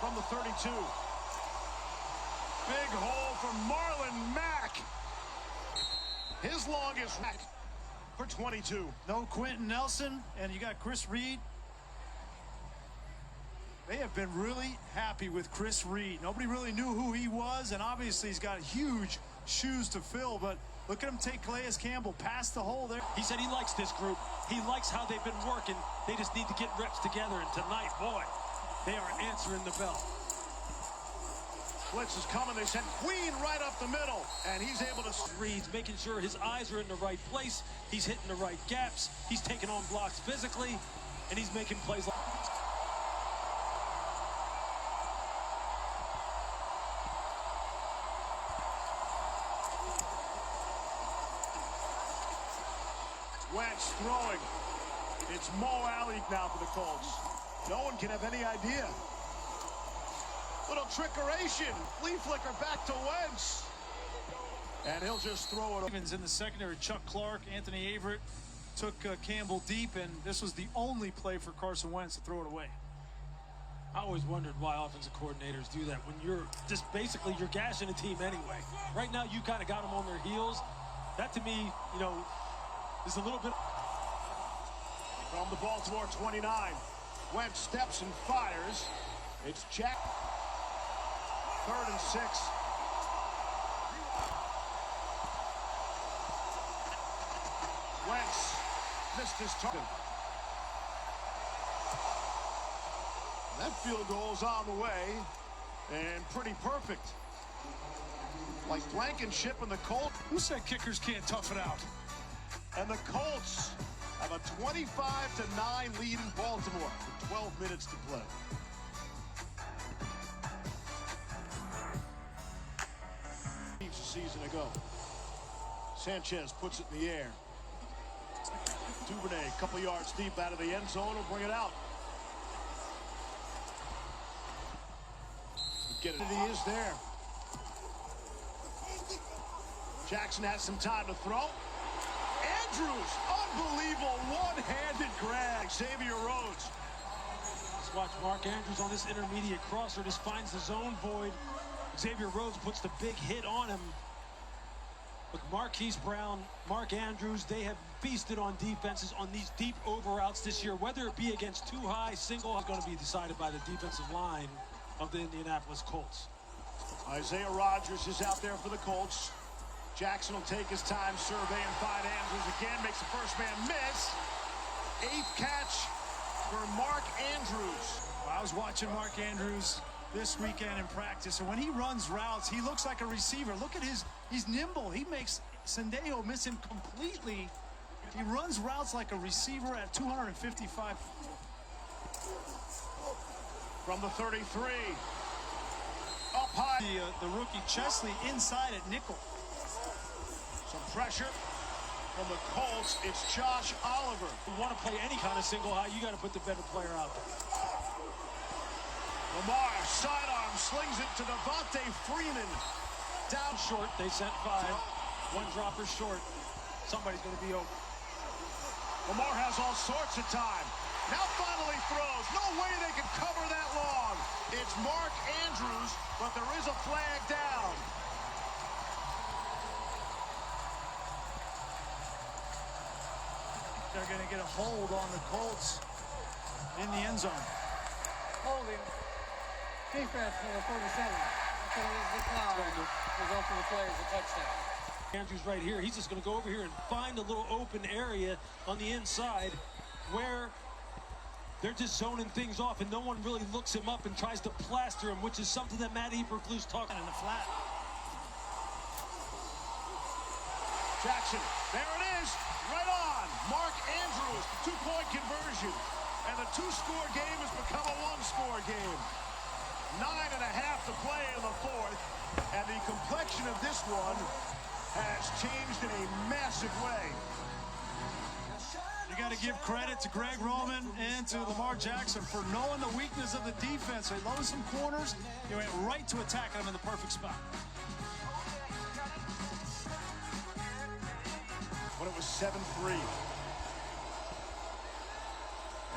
from the 32. Big hole for Marlon Mack. His longest Mack for 22. No Quentin Nelson, and you got Chris Reed. They have been really happy with Chris Reed. Nobody really knew who he was, and obviously he's got huge shoes to fill, but look at him take Calais Campbell past the hole there. He said he likes this group. He likes how they've been working. They just need to get reps together, and tonight, boy, they are answering the bell. Blitz is coming. They sent Queen right up the middle, and he's able to... Reed's making sure his eyes are in the right place. He's hitting the right gaps. He's taking on blocks physically, and he's making plays like... Wentz throwing. It's Mo Alley now for the Colts. No one can have any idea. Little trickeration. Flea flicker back to Wentz. And he'll just throw it. Evans in the secondary. Chuck Clark, Anthony Averett took Campbell deep, and this was the only play for Carson Wentz to throw it away. I always wondered why offensive coordinators do that when you're just basically you're gashing a team anyway. Right now, you kind of got them on their heels. That to me, you know, is a little bit. From the Baltimore 29, Wentz steps and fires. It's Jack. 3rd and 6. Wentz missed his target. That field goal's on the way, and pretty perfect. Like Blankenship and the Colts. Who said kickers can't tough it out? And the Colts have a 25-9 lead in Baltimore with 12 minutes to play. A season ago. Sanchez puts it in the air. Duvernay, a couple yards deep out of the end zone, will bring it out. Get it. He is there. Jackson has some time to throw. Andrews, unbelievable one-handed grab. Xavier Rhodes. Let's watch Mark Andrews on this intermediate crosser. Just finds the zone void. Xavier Rhodes puts the big hit on him. Look, Marquise Brown, Mark Andrews, they have feasted on defenses on these deep over routes this year. Whether it be against too high, single, is going to be decided by the defensive line of the Indianapolis Colts. Isaiah Rodgers is out there for the Colts. Jackson will take his time, survey, and find Andrews again. Makes the first man miss. 8th catch for Mark Andrews. I was watching Mark Andrews this weekend in practice, and when he runs routes, he looks like a receiver. Look at he's nimble. He makes Sendejo miss him completely. He runs routes like a receiver at 255. From the 33. Up high. The rookie Chesley inside at nickel. Some pressure from the Colts. It's Josh Oliver. If you want to play any kind of single high, you got to put the better player out there. Lamar, sidearm, slings it to Devontae Freeman. Down short, they sent 5. One dropper short. Somebody's going to be open. Lamar has all sorts of time. Now finally throws. No way they can cover that long. It's Mark Andrews, but there is a flag down. They're going to get a hold on the Colts in the end zone. Holding. Defense number 47. Decline. Result of the play is a touchdown. Andrews right here. He's just going to go over here and find a little open area on the inside where they're just zoning things off and no one really looks him up and tries to plaster him, which is something that Matt Eberflus talking in the flat. Jackson, there it is, right on. Mark Andrews, 2-point conversion. And the 2-score game has become a 1-score game. 9.5 to play in the 4th. And the complexion of this one has changed in a massive way. You got to give credit to Greg Roman and to Lamar Jackson for knowing the weakness of the defense. They loaded some corners. They went right to attacking them in the perfect spot. When it was 7-3.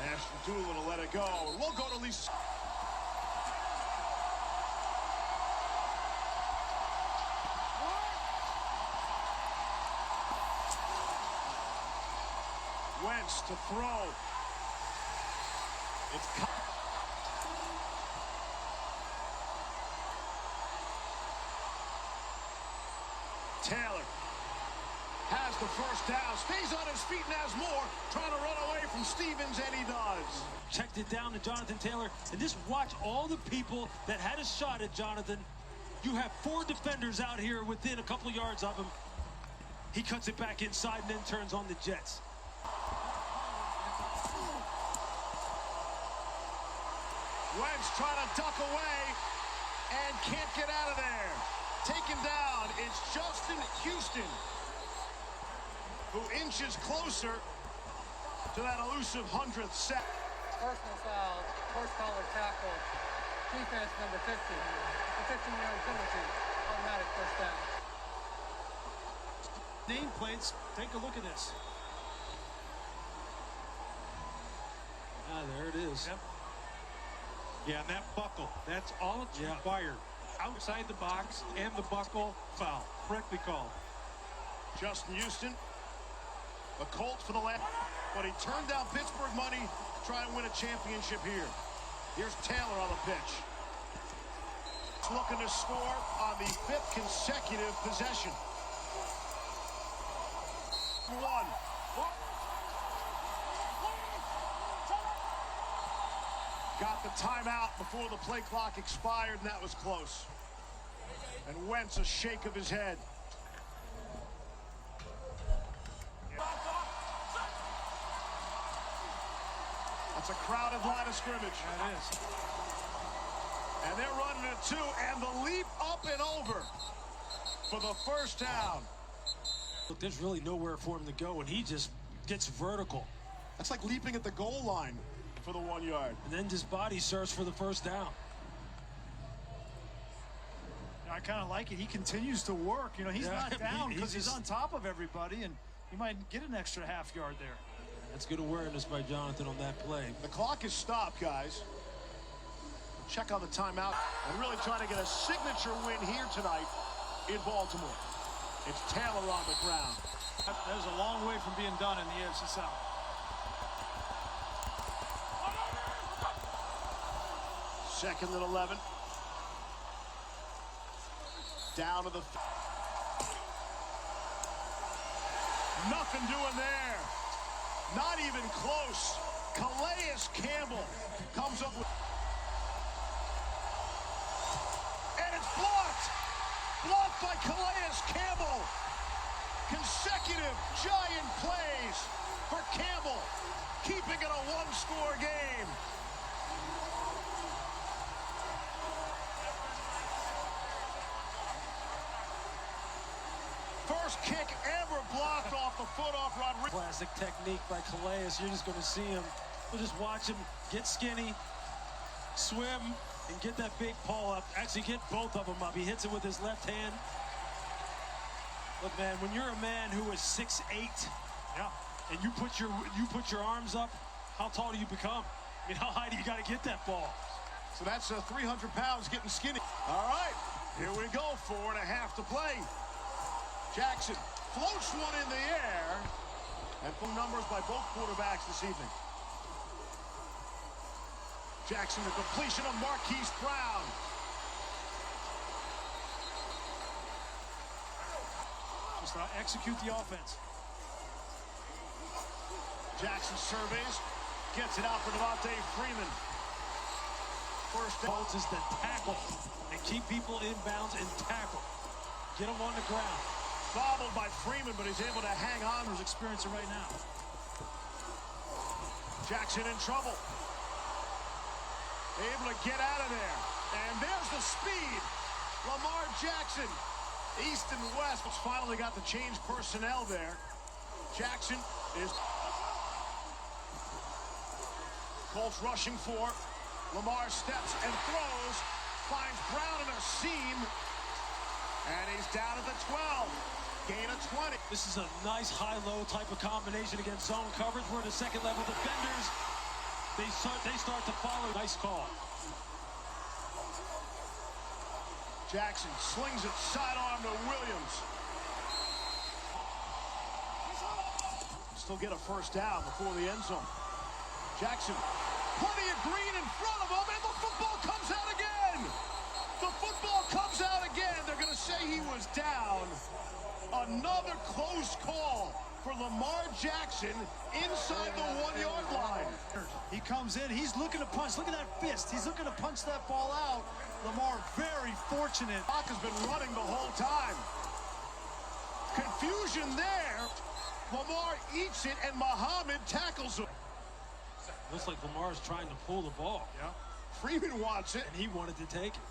Ashton Doolin will let it go. We'll go to Lisa. Wentz to throw. It's Taylor has the first down, stays on his feet and has more, trying to run away from Stevens, and he does. Checked it down to Jonathan Taylor, and just watch all the people that had a shot at Jonathan. You have 4 defenders out here within a couple yards of him. He cuts it back inside and then turns on the Jets. Wentz trying to duck away and can't get out of there. Taken down, it's Justin Houston, who inches closer to that elusive 100th sack. Personal foul, horse collar tackle, defense number 50. A 15-yard penalty, automatic first down. Nameplates, take a look at this. Ah, there it is. Yep. Yeah, and that buckle, that's all it's required. Outside the box and the buckle, foul. Correctly called. Justin Houston, the Colts for the last, but he turned down Pittsburgh money to try and win a championship here. Here's Taylor on the pitch. He's looking to score on the 5th consecutive possession. One. Got the timeout before the play clock expired, and that was close. And Wentz, a shake of his head. That's a crowded line of scrimmage. That is. And they're running a 2, and the leap up and over for the first down. Look, there's really nowhere for him to go, and he just gets vertical. That's like leaping at the goal line for the 1 yard. And then his body serves for the first down. I kind of like it. He continues to work. You know, he's not down because he's on top of everybody, and he might get an extra half yard there. That's good awareness by Jonathan on that play. The clock is stopped, guys. Check on the timeout. And really trying to get a signature win here tonight in Baltimore. It's Taylor on the ground. That is a long way from being done in the AFC South. Second and 11. Down to the... Nothing doing there. Not even close. Calais Campbell comes up with... And it's blocked. Blocked by Calais Campbell. Consecutive giant plays for Campbell, keeping it a 1-score game. First kick ever blocked off the foot off Rodriguez. Classic technique by Calais. You're just going to see him. We'll just watch him get skinny, swim, and get that big paw up. Actually get both of them up. He hits it with his left hand. Look, man, when you're a man who is 6'8", and you put your arms up, how tall do you become? I mean, how high do you got to get that ball? So that's 300 pounds getting skinny. All right, here we go. 4.5 to play. Jackson floats one in the air, and full numbers by both quarterbacks this evening. Jackson, the completion of Marquise Brown. Just execute the offense. Jackson surveys, gets it out for Devontae Freeman. First down. COLTS is the tackle and keep people inbounds and tackle. Get them on the ground. Bobbled by Freeman, but he's able to hang on. Who's experiencing right now. Jackson in trouble. Able to get out of there. And there's the speed. Lamar Jackson, east and west. It's finally got to change personnel there. Jackson is... Colts rushing for. Lamar steps and throws. Finds Brown in a seam. And he's down at the 12. Gain of 20. This is a nice high-low type of combination against zone coverage where the second-level defenders, they start to follow. Nice call. Jackson slings it sidearm to Williams. he'll get a first down before the end zone. Jackson, plenty of green in front of him, and the football comes out again. The football comes out again. They're going to say he was down. Another close call for Lamar Jackson inside the 1-yard line. He comes in, he's looking to punch. Look at that fist. He's looking to punch that ball out. Lamar very fortunate. Clock has been running the whole time. Confusion there. Lamar eats it, and Muhammad tackles him. Looks like Lamar's trying to pull the ball. Yeah. Freeman wants it. And he wanted to take it.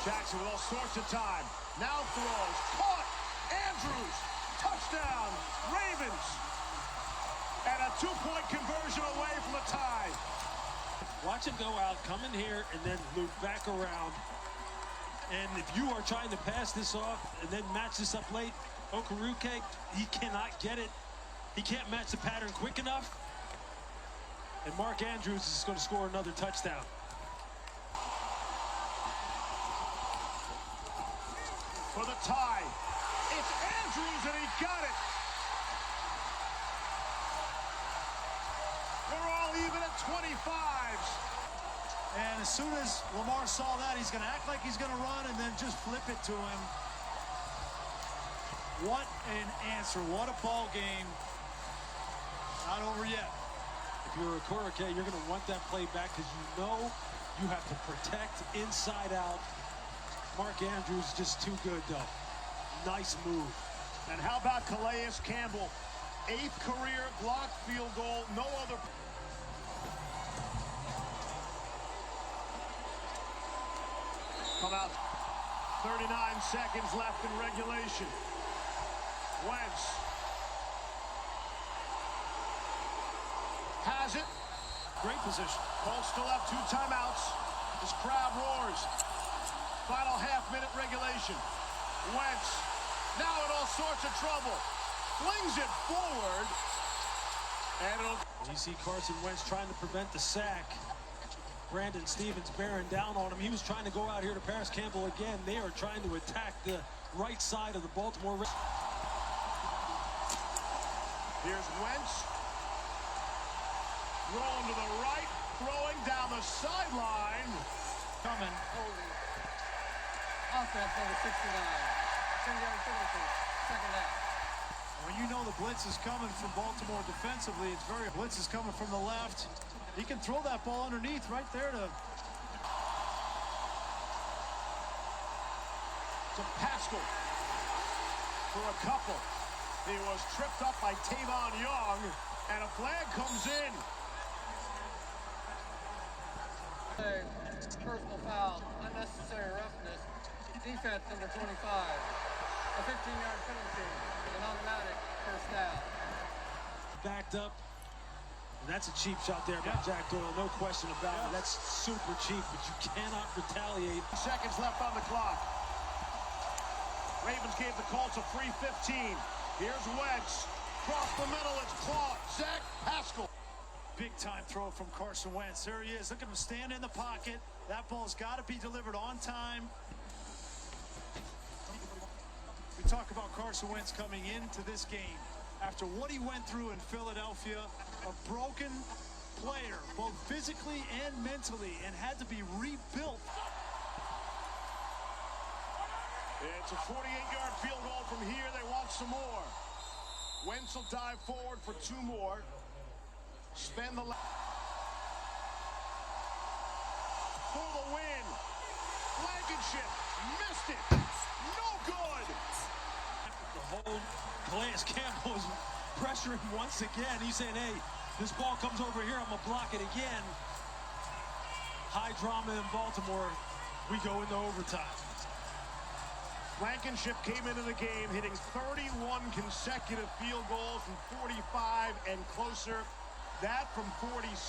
Jackson with all sorts of time. Now throws. Caught. Andrews. Touchdown. Ravens. And a 2-point conversion away from a tie. Watch him go out, come in here, and then loop back around. And if you are trying to pass this off and then match this up late, Okaruke, he cannot get it. He can't match the pattern quick enough. And Mark Andrews is going to score another touchdown. For the tie. It's Andrews, and he got it. We're all even at 25s. And as soon as Lamar saw that, he's going to act like he's going to run and then just flip it to him. What an answer. What a ball game. Not over yet. If you're a Okaruke, you're going to want that play back because you know you have to protect inside out. Mark Andrews just too good, though. Nice move. And how about Calais Campbell? 8th career blocked field goal. No other. Come out. 39 seconds left in regulation. Wentz has it. Great position. Colts still have 2 timeouts. This crowd roars. Final half-minute regulation. Wentz now in all sorts of trouble. Flings it forward. And it'll... You see Carson Wentz trying to prevent the sack. Brandon Stevens bearing down on him. He was trying to go out here to Paris Campbell again. They are trying to attack the right side of the Baltimore. Here's Wentz. Throwing to the right. Throwing down the sideline. Coming. Offense number 69. 10-yard penalty. Second down. When you know the blitz is coming from Baltimore defensively, it's very blitz is coming from the left. He can throw that ball underneath right there to Pascal for a couple. He was tripped up by Tavon Young, and a flag comes in. Personal foul, unnecessary roughness. Defense number 25. A 15-yard penalty. An automatic first down. Backed up. And that's a cheap shot there by Jack Doyle, no question about it. That's super cheap, but you cannot retaliate. Seconds left on the clock. Ravens gave the Colts a free 15. Here's Wentz. Cross the middle, it's caught. Zach Pascal. big-time throw from Carson Wentz. There he is. Look at him stand in the pocket. That ball's got to be delivered on time. We talk about Carson Wentz coming into this game after what he went through in Philadelphia, a broken player, both physically and mentally, and had to be rebuilt. It's a 48-yard field goal from here. They want some more. Wentz will dive forward for two more. Spend the for the win. Blankenship missed it. No good. The whole Calais Campbell is pressuring once again. He's saying, hey, this ball comes over here, I'm going to block it again. High drama in Baltimore. We go into overtime. Blankenship came into the game hitting 31 consecutive field goals from 45 and closer. That from 46.